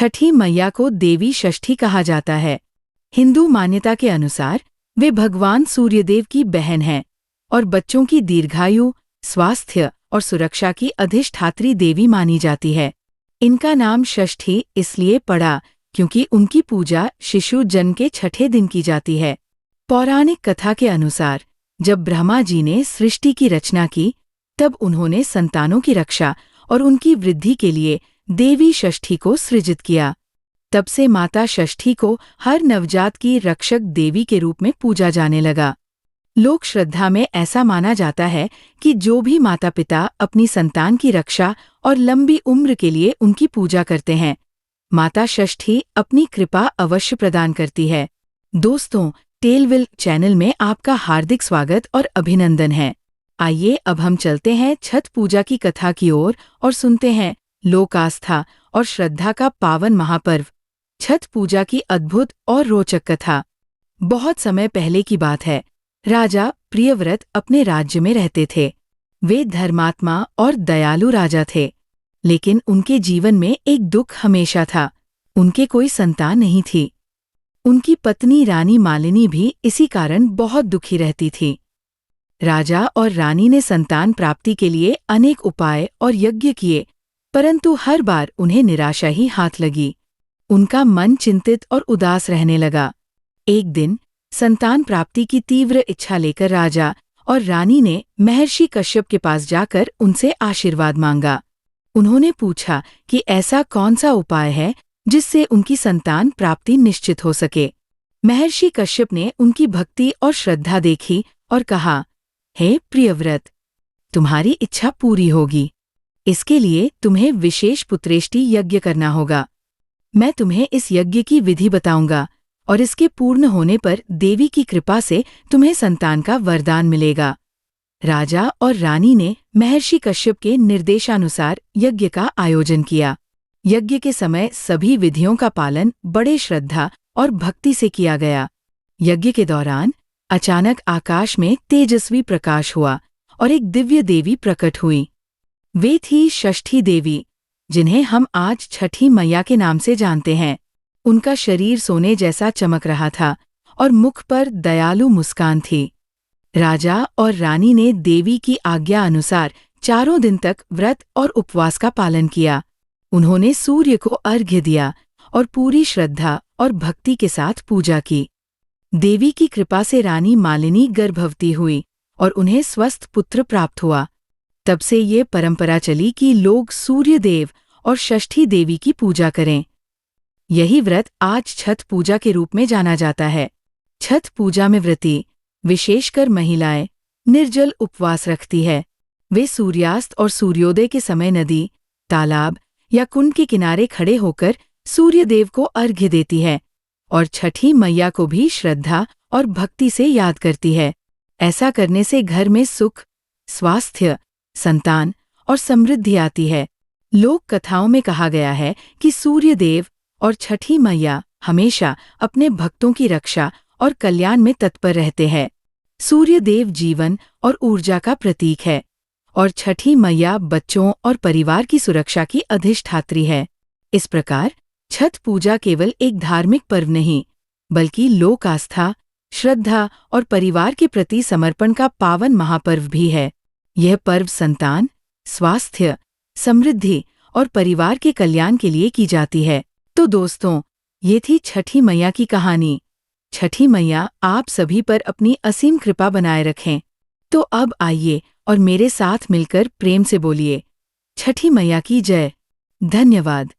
छठी मैया को देवी षष्ठी कहा जाता है। हिंदू मान्यता के अनुसार वे भगवान सूर्यदेव की बहन हैं और बच्चों की दीर्घायु, स्वास्थ्य और सुरक्षा की अधिष्ठात्री देवी मानी जाती है। इनका नाम षष्ठी इसलिए पड़ा क्योंकि उनकी पूजा शिशु जन्म के छठे दिन की जाती है। पौराणिक कथा के अनुसार जब ब्रह्मा जी ने सृष्टि की रचना की, तब उन्होंने संतानों की रक्षा और उनकी वृद्धि के लिए देवी षष्ठी को सृजित किया। तब से माता षष्ठी को हर नवजात की रक्षक देवी के रूप में पूजा जाने लगा। लोक श्रद्धा में ऐसा माना जाता है कि जो भी माता पिता अपनी संतान की रक्षा और लंबी उम्र के लिए उनकी पूजा करते हैं, माता षष्ठी अपनी कृपा अवश्य प्रदान करती है। दोस्तों, टेलविल चैनल में आपका हार्दिक स्वागत और अभिनंदन है। आइए अब हम चलते हैं छठ पूजा की कथा की ओर और सुनते हैं लोक आस्था और श्रद्धा का पावन महापर्व छठ पूजा की अद्भुत और रोचक कथा। बहुत समय पहले की बात है। राजा प्रियव्रत अपने राज्य में रहते थे। वे धर्मात्मा और दयालु राजा थे, लेकिन उनके जीवन में एक दुख हमेशा था। उनके कोई संतान नहीं थी। उनकी पत्नी रानी मालिनी भी इसी कारण बहुत दुखी रहती थी। राजा और रानी ने संतान प्राप्ति के लिए अनेक उपाय और यज्ञ किए, परंतु हर बार उन्हें निराशा ही हाथ लगी। उनका मन चिंतित और उदास रहने लगा। एक दिन संतान प्राप्ति की तीव्र इच्छा लेकर राजा और रानी ने महर्षि कश्यप के पास जाकर उनसे आशीर्वाद मांगा। उन्होंने पूछा कि ऐसा कौन सा उपाय है जिससे उनकी संतान प्राप्ति निश्चित हो सके। महर्षि कश्यप ने उनकी भक्ति और श्रद्धा देखी और कहा, हे प्रियव्रत, तुम्हारी इच्छा पूरी होगी। इसके लिए तुम्हें विशेष पुत्रेष्टि यज्ञ करना होगा। मैं तुम्हें इस यज्ञ की विधि बताऊंगा और इसके पूर्ण होने पर देवी की कृपा से तुम्हें संतान का वरदान मिलेगा। राजा और रानी ने महर्षि कश्यप के निर्देशानुसार यज्ञ का आयोजन किया। यज्ञ के समय सभी विधियों का पालन बड़े श्रद्धा और भक्ति से किया गया। यज्ञ के दौरान अचानक आकाश में तेजस्वी प्रकाश हुआ और एक दिव्य देवी प्रकट हुई। वे थी षष्ठी देवी, जिन्हें हम आज छठी मैया के नाम से जानते हैं। उनका शरीर सोने जैसा चमक रहा था और मुख पर दयालु मुस्कान थी। राजा और रानी ने देवी की आज्ञा अनुसार 4 दिन तक व्रत और उपवास का पालन किया। उन्होंने सूर्य को अर्घ्य दिया और पूरी श्रद्धा और भक्ति के साथ पूजा की। देवी की कृपा से रानी मालिनी गर्भवती हुई और उन्हें स्वस्थ पुत्र प्राप्त हुआ। तब से ये परंपरा चली कि लोग सूर्य देव और षष्ठी देवी की पूजा करें। यही व्रत आज छठ पूजा के रूप में जाना जाता है। छठ पूजा में व्रती, विशेषकर महिलाएं, निर्जल उपवास रखती है। वे सूर्यास्त और सूर्योदय के समय नदी, तालाब या कुंड के किनारे खड़े होकर सूर्यदेव को अर्घ्य देती है और छठी मैया को भी श्रद्धा और भक्ति से याद करती है। ऐसा करने से घर में सुख, स्वास्थ्य, संतान और समृद्धि आती है। लोक कथाओं में कहा गया है कि सूर्यदेव और छठी मैया हमेशा अपने भक्तों की रक्षा और कल्याण में तत्पर रहते हैं। सूर्यदेव जीवन और ऊर्जा का प्रतीक है और छठी मैया बच्चों और परिवार की सुरक्षा की अधिष्ठात्री है। इस प्रकार छठ पूजा केवल एक धार्मिक पर्व नहीं, बल्कि लोक आस्था, श्रद्धा और परिवार के प्रति समर्पण का पावन महापर्व भी है। यह पर्व संतान, स्वास्थ्य, समृद्धि और परिवार के कल्याण के लिए की जाती है। तो दोस्तों, ये थी छठी मैया की कहानी। छठी मैया आप सभी पर अपनी असीम कृपा बनाए रखें। तो अब आइए और मेरे साथ मिलकर प्रेम से बोलिए, छठी मैया की जय। धन्यवाद।